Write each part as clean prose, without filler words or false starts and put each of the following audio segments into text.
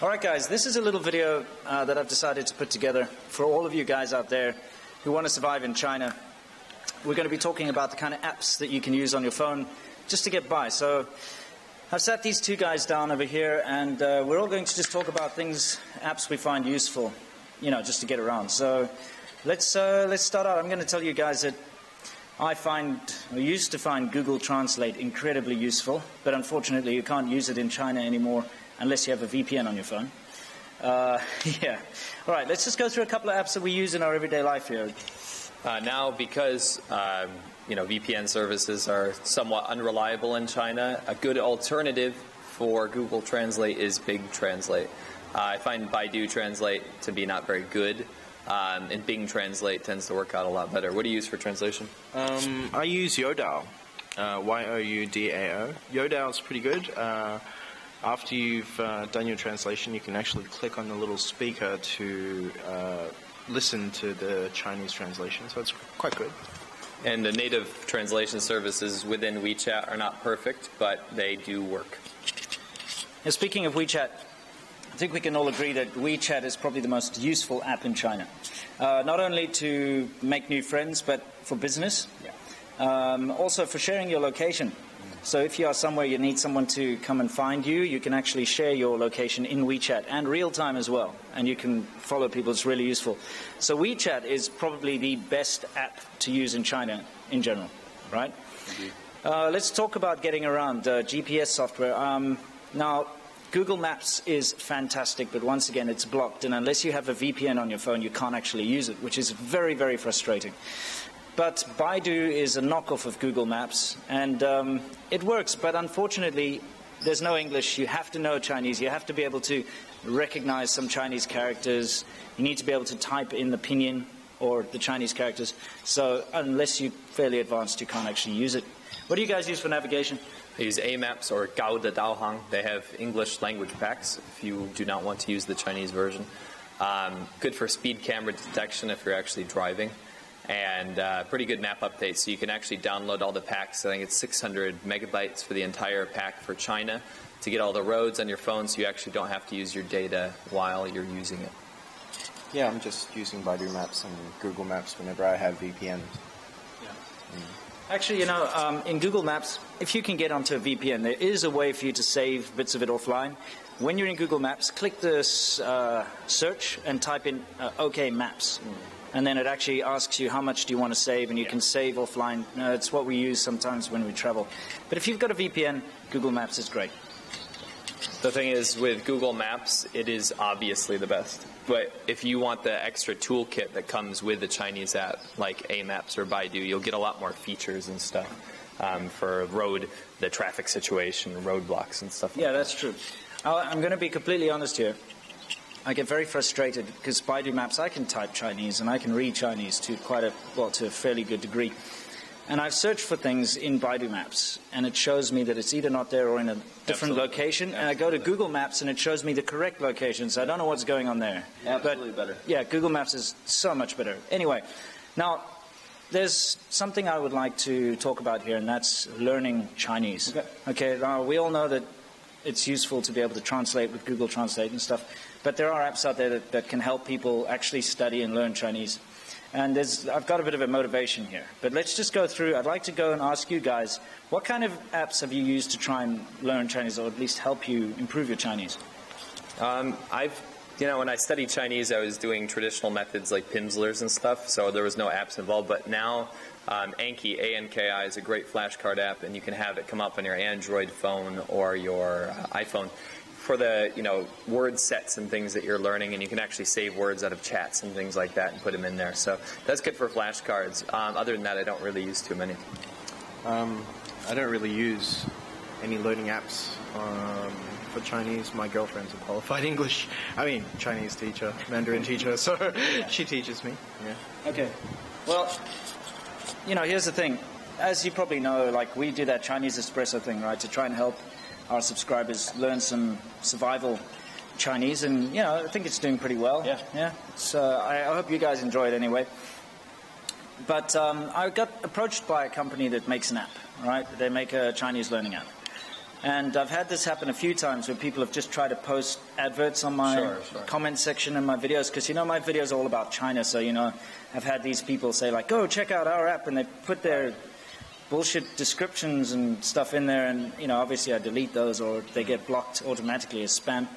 All right, guys, this is a little video that I've decided to put together for all of you guys out there who want to survive in China. We're going to be talking about the kind of apps that you can use on your phone just to get by. So I've sat these two guys down over here, and we're all going to just talk about apps we find useful, just to get around. So let's start out. I'm going to tell you guys that I used to find Google Translate incredibly useful, but unfortunately you can't use it in China anymore unless you have a VPN on your phone. Yeah. All right, let's just go through a couple of apps that we use in our everyday life here. Now, because VPN services are somewhat unreliable in China, a good alternative for Google Translate is Bing Translate. I find Baidu Translate to be not very good, and Bing Translate tends to work out a lot better. What do you use for translation? I use Youdao, Y-O-U-D-A-O. Youdao is pretty good. After you've done your translation, you can actually click on the little speaker to listen to the Chinese translation, so it's quite good. And the native translation services within WeChat are not perfect, but they do work. Now, speaking of WeChat, I think we can all agree that WeChat is probably the most useful app in China. Not only to make new friends, but for business. Yeah. Also for sharing your location. So if you are somewhere you need someone to come and find you, you can actually share your location in WeChat and real time as well. And you can follow people. It's really useful. So WeChat is probably the best app to use in China in general, right? Let's talk about getting around GPS software. Now, Google Maps is fantastic, but once again, it's blocked. And unless you have a VPN on your phone, you can't actually use it, which is very, very frustrating. But Baidu is a knockoff of Google Maps, and it works. But unfortunately, there's no English. You have to know Chinese. You have to be able to recognize some Chinese characters. You need to be able to type in the pinyin or the Chinese characters. So unless you're fairly advanced, you can't actually use it. What do you guys use for navigation? I use A-Maps or Gao de Daohang. They have English language packs if you do not want to use the Chinese version. Good for speed camera detection if you're actually driving. And pretty good map updates. So you can actually download all the packs. I think it's 600 megabytes for the entire pack for China to get all the roads on your phone, so you actually don't have to use your data while you're using it. Yeah, I'm just using Baidu Maps and Google Maps whenever I have VPN. Yeah. Actually, in Google Maps, if you can get onto a VPN, there is a way for you to save bits of it offline. When you're in Google Maps, click this search and type in OK Maps. And then it actually asks you how much do you want to save, and you can save offline. It's what we use sometimes when we travel. But if you've got a VPN, Google Maps is great. The thing is, with Google Maps, it is obviously the best. But if you want the extra toolkit that comes with the Chinese app, like A-Maps or Baidu, you'll get a lot more features and stuff for the traffic situation, roadblocks and stuff like that. Yeah, that's true. I'm going to be completely honest here. I get very frustrated because Baidu Maps, I can type Chinese and I can read Chinese to a fairly good degree. And I've searched for things in Baidu Maps, and it shows me that it's either not there or in a different location. And I go to Google Maps, and it shows me the correct location, so I don't know what's going on there. Absolutely better. Yeah, Google Maps is so much better. Anyway, now, there's something I would like to talk about here, and that's learning Chinese. Okay, now, we all know that it's useful to be able to translate with Google Translate and stuff, but there are apps out there that can help people actually study and learn Chinese. And I've got a bit of a motivation here. But let's just go through. I'd like to go and ask you guys, what kind of apps have you used to try and learn Chinese, or at least help you improve your Chinese? When I studied Chinese, I was doing traditional methods like Pimsleur's and stuff, so there was no apps involved. But now, Anki, A-N-K-I, is a great flashcard app, and you can have it come up on your Android phone or your iPhone for the word sets and things that you're learning, and you can actually save words out of chats and things like that and put them in there. So that's good for flashcards. Other than that, I don't really use too many. I don't really use any learning apps for Chinese. My girlfriend's a qualified Chinese teacher, Mandarin teacher, so she teaches me. Yeah. Okay. Well, here's the thing. As you probably know, we do that Chinese espresso thing, right, to try and help our subscribers learn some survival Chinese, and I think it's doing pretty well. Yeah. So I hope you guys enjoy it anyway. But I got approached by a company that makes an app, right? They make a Chinese learning app. And I've had this happen a few times where people have just tried to post adverts on my comment section in my videos, because, my videos are all about China. So, I've had these people say, like, go check out our app, and they put their bullshit descriptions and stuff in there, and, obviously I delete those, or they get blocked automatically as spam.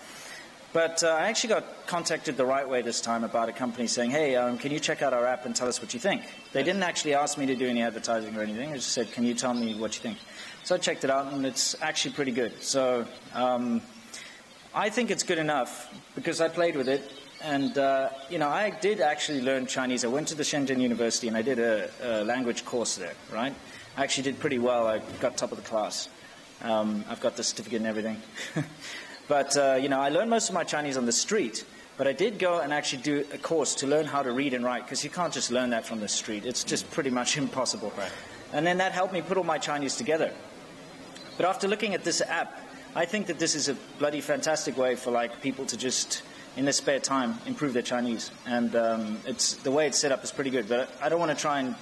But I actually got contacted the right way this time about a company saying, hey, can you check out our app and tell us what you think? They didn't actually ask me to do any advertising or anything. They just said, can you tell me what you think? So I checked it out, and it's actually pretty good. So I think it's good enough because I played with it. And, I did actually learn Chinese. I went to the Shenzhen University, and I did a language course there, right? I actually did pretty well. I got top of the class. I've got the certificate and everything. But, I learned most of my Chinese on the street. But I did go and actually do a course to learn how to read and write, because you can't just learn that from the street. It's just pretty much impossible. Right. And then that helped me put all my Chinese together. But after looking at this app, I think that this is a bloody fantastic way for people to just, in their spare time, improve their Chinese. And it's the way it's set up is pretty good. But I don't want to try and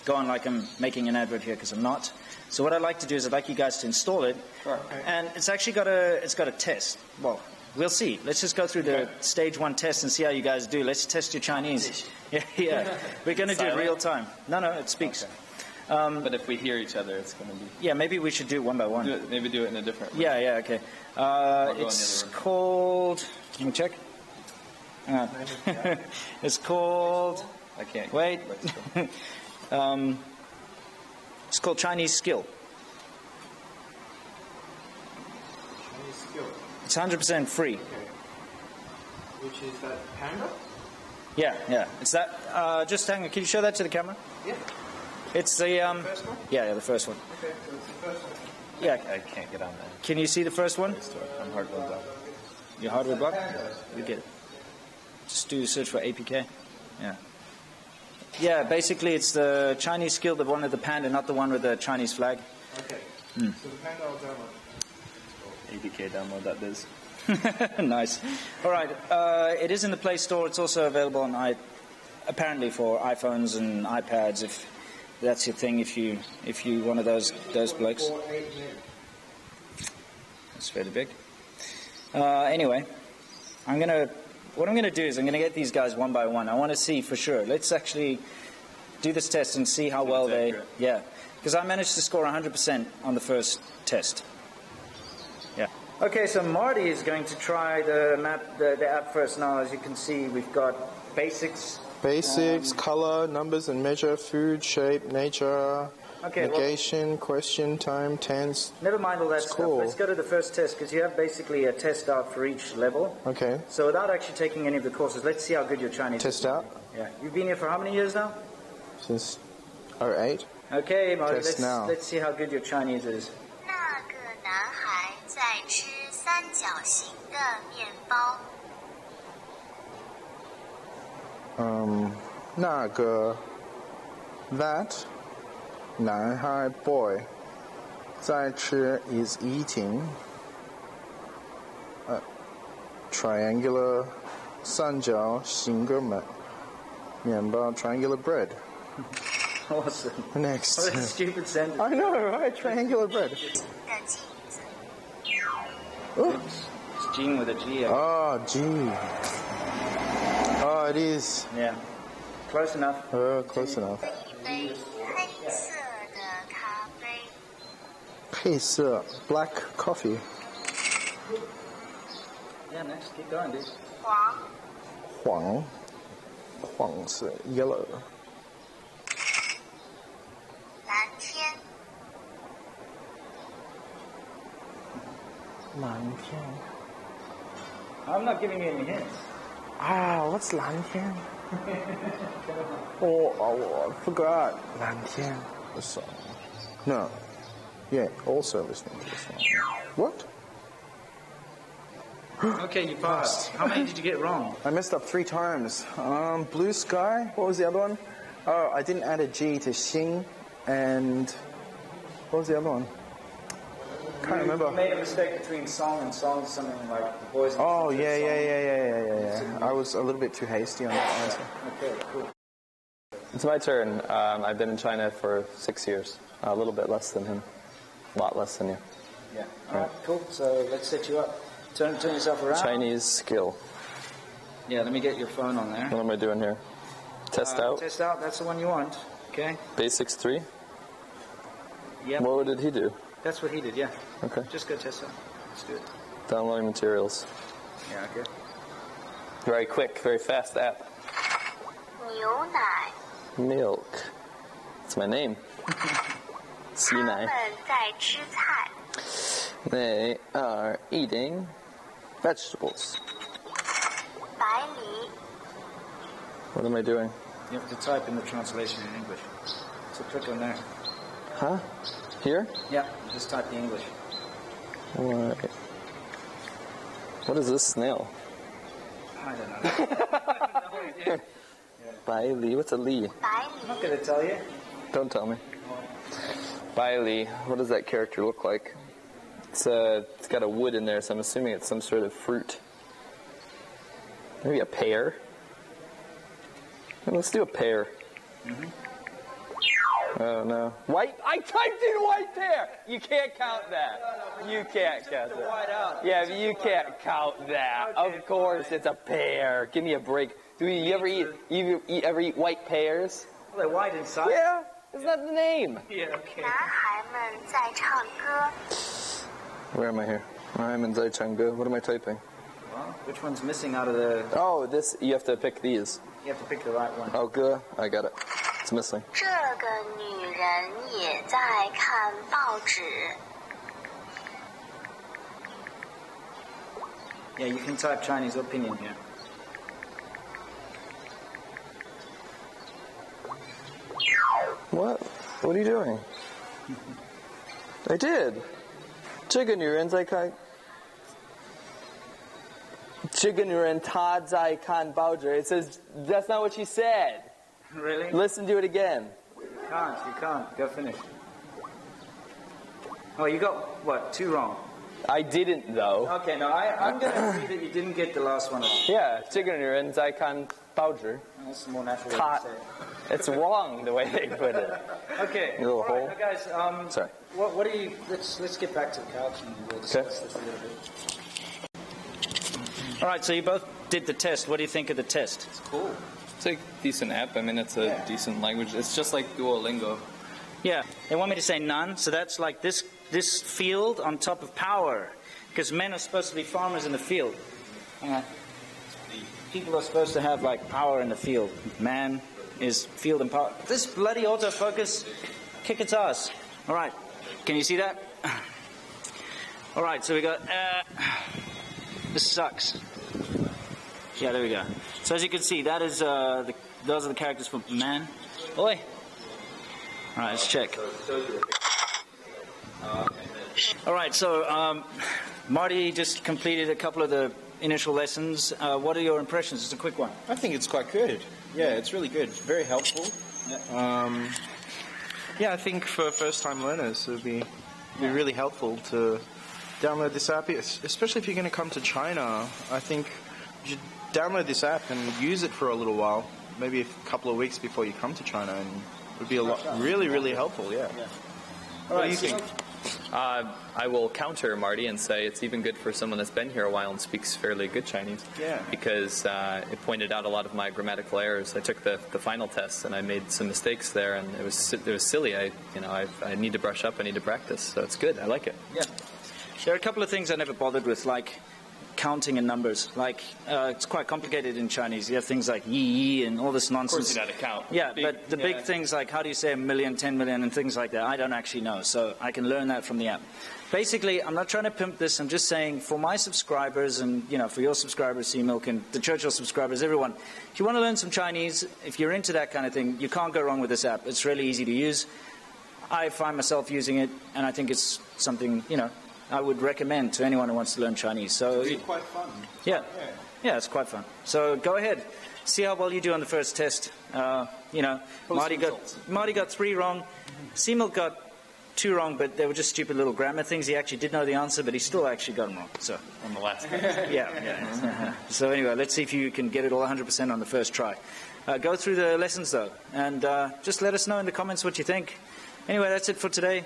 go on like I'm making an advert here, because I'm not. So what I'd like to do is I'd like you guys to install it. Sure. And it's actually got a test. Well, we'll see. Let's just go through the stage 1 test and see how you guys do. Let's test your Chinese. Yeah. We're going to do it real time. No, it speaks. Okay. But if we hear each other, it's going to be... Yeah, maybe we should do it one by one. Maybe do it in a different way. Yeah, okay. It's called... Can we check? It's called... I can't... Wait. It's called Chinese Skill. Chinese skill. It's 100% free. Okay. Which is that Panda? Yeah. It's that... just hang on. Can you show that to the camera? Yeah. It's the... First one? Yeah, the first one. Okay, so it's the first one. Yeah. I can't get on that. Can you see the first one? I'm hardware blocked. Your hardware block? You get it. Just do a search for APK. Yeah. Yeah, basically it's the Chinese Skill, the one with the panda, not the one with the Chinese flag. Okay. So the Panda I'll download. APK download.biz. Nice. All right. It is in the Play Store. It's also available on apparently for iPhones and iPads, if that's your thing. If you one of those blokes. That's fairly big. Anyway, what I'm gonna do is I'm gonna get these guys one by one. I want to see for sure. Let's actually do this test and see how well they. Yeah, because I managed to score 100% on the first test. Yeah. Okay, so Marty is going to try the app first now. As you can see, we've got basics. Basics, color, numbers and measure, food, shape, nature, negation, question, time, tense. Never mind all that stuff. Cool. Let's go to the first test, because you have basically a test out for each level. Okay. So without actually taking any of the courses, let's see how good your Chinese is. Test out? Yeah. You've been here for how many years now? Since 08. Okay, Marty, Test now. let's see how good your Chinese is. 那个男孩在吃三角形的面包。那个 that 男孩 boy 在吃 is eating a triangular 三角形的面包 triangular bread. Awesome. Next. What a stupid sentence. I know, right? Triangular bread. 的镜子。 Oops. It's Gene with a G. Oh, gee. Oh, it is. Yeah. Close enough. Close enough. 一杯黑色的咖啡。黑色 black coffee. Yeah, next. Keep going, dude. 黄。黄色 yellow. 蓝天。蓝天 I'm not giving you any hints. what's 蓝天 I forgot 蓝天 the song. No. Yeah, also listening to this one. What? Okay, you passed. How many did you get wrong? I messed up 3 times. Blue sky. What was the other one? Oh, I didn't add a G to Xing. And what was the other one? Can't remember. You made a mistake between song and song, something like the boys. Oh, yeah. I was a little bit too hasty on that answer. Okay, cool. It's my turn. I've been in China for 6 years. A little bit less than him. A lot less than you. Yeah. All right, cool. So let's set you up. Turn yourself around. Chinese skill. Yeah, let me get your phone on there. What am I doing here? Test out? Test out, that's the one you want. Okay. Basics 3? Yeah. What did he do? That's what he did, yeah. Okay. Just go test out. Let's do it. Downloading materials. Yeah, okay. Very quick, very fast app. 牛奶， Milk. That's my name. 他 C9. 们在吃菜。 They are eating vegetables. 白梨， What am I doing? You have to type in the translation in English. So click on there. Huh? Here? Yeah, just type the English. What? What is this snail? I don't know. Bai Li. What's a Li? 白 I'm not 梨， going to tell you. Don't tell me. Bai Li. What does that character look like? It's got a wood in there, so I'm assuming it's some sort of fruit. Maybe a pear? Let's do a pear. Oh no. White? I typed in white pear! You can't count that. You can't count that. Yeah, but you can't count that. Of course it's a pear. Give me a break. You ever eat white pears? Well, they're white inside. Yeah, isn't that the name? Yeah, okay. 男孩们在唱歌。 Where am I here? I'm in SerpentZA. What am I typing? Well, which one's missing out of the... Oh, this, you have to pick these. You have to pick the right one. Oh, good. I got it. It's missing. 这个女人也在看报纸。 Yeah, you can type Chinese opinion here. What? What are you doing? I did. 这个女人在看她在看报纸. It says, that's not what she said. Really? Listen to it again. You can't. Go finish. Oh, you got, what, 2 wrong? I didn't, though. Okay, no, I'm going to agree that you didn't get the last one wrong. Yeah, 这个女人在看报纸. That's the more natural way Ta- to say it. It's wrong the way they put it. Okay. You little All right, hole. now guys, Sorry. what do you... Let's get back to the couch and we'll discuss this a little bit. All right, so you both did the test. What do you think of the test? It's cool. It's a decent app. I mean, it's a decent language. It's just like Duolingo. Yeah, they want me to say none, so that's like this field on top of power, because men are supposed to be farmers in the field. People are supposed to have like power in the field. Man is field and power. This bloody autofocus, kick its ass. All right, can you see that? All right, so we got. This sucks. Yeah, there we go. So as you can see, that is those are the characters for man. Oi. All right, let's check. All right, so Marty just completed a couple of the initial lessons. What are your impressions? Just a quick one. I think it's quite good. Yeah, it's really good. It's very helpful. Yeah, I think for first-time learners, it would be really helpful to download this app, especially if you're going to come to China. I think you should download this app and use it for a little while, maybe a couple of weeks before you come to China, and it would be a lot, really helpful. Yeah. What do you think? I will counter Marty and say it's even good for someone that's been here a while and speaks fairly good Chinese. Yeah. Because it pointed out a lot of my grammatical errors. I took the final test and I made some mistakes there, and it was silly. I need to brush up. I need to practice. So it's good. I like it. Yeah. There are a couple of things I never bothered with, like counting in numbers. Like it's quite complicated in Chinese. You have things like yi and all this nonsense. Of course, you know how to count. Yeah, but the big things like how do you say 1 million, 10 million, and things like that, I don't actually know. So I can learn that from the app. Basically, I'm not trying to pimp this. I'm just saying for my subscribers and for your subscribers, C-milk and the Churchill subscribers, everyone, if you want to learn some Chinese, if you're into that kind of thing, you can't go wrong with this app. It's really easy to use. I find myself using it, and I think it's something I would recommend to anyone who wants to learn Chinese. So It's quite fun. yeah, it's quite fun. So go ahead, see how well you do on the first test. Marty got 3 wrong. C-milk got 2 wrong, but they were just stupid little grammar things. He actually did know the answer, but he still actually got them wrong. So On the last test. yeah. So anyway, let's see if you can get it all 100% on the first try. Go through the lessons though, and just let us know in the comments what you think. Anyway, that's it for today.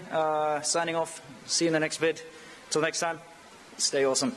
Signing off. See you in the next vid. Till next time, stay awesome.